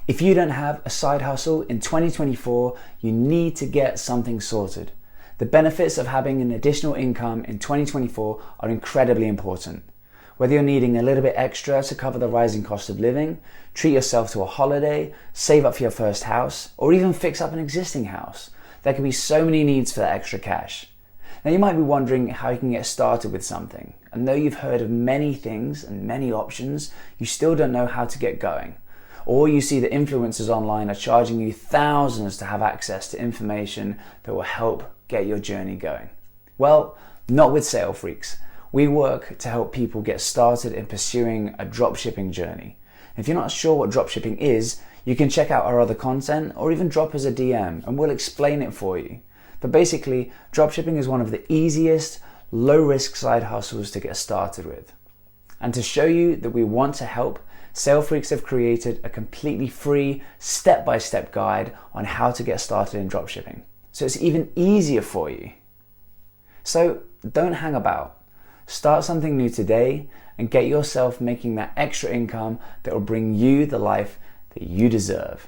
If you don't have a side hustle in 2024, you need to get something sorted. The benefits of having an additional income in 2024 are incredibly important. Whether you're needing a little bit extra to cover the rising cost of living, treat yourself to a holiday, save up for your first house, or even fix up an existing house, there can be so many needs for that extra cash. Now you might be wondering how you can get started with something, and though you've heard of many things and many options, you still don't know how to get going. Or you see that influencers online are charging you thousands to have access to information that will help get your journey going. Well, not with Sale Freaks. We work to help people get started in pursuing a dropshipping journey. If you're not sure what dropshipping is, you can check out our other content or even drop us a DM and we'll explain it for you. But basically, dropshipping is one of the easiest, low-risk side hustles to get started with. And to show you that we want to help, Sale Freaks have created a completely free, step-by-step guide on how to get started in dropshipping. So it's even easier for you. So don't hang about. Start something new today and get yourself making that extra income that will bring you the life that you deserve.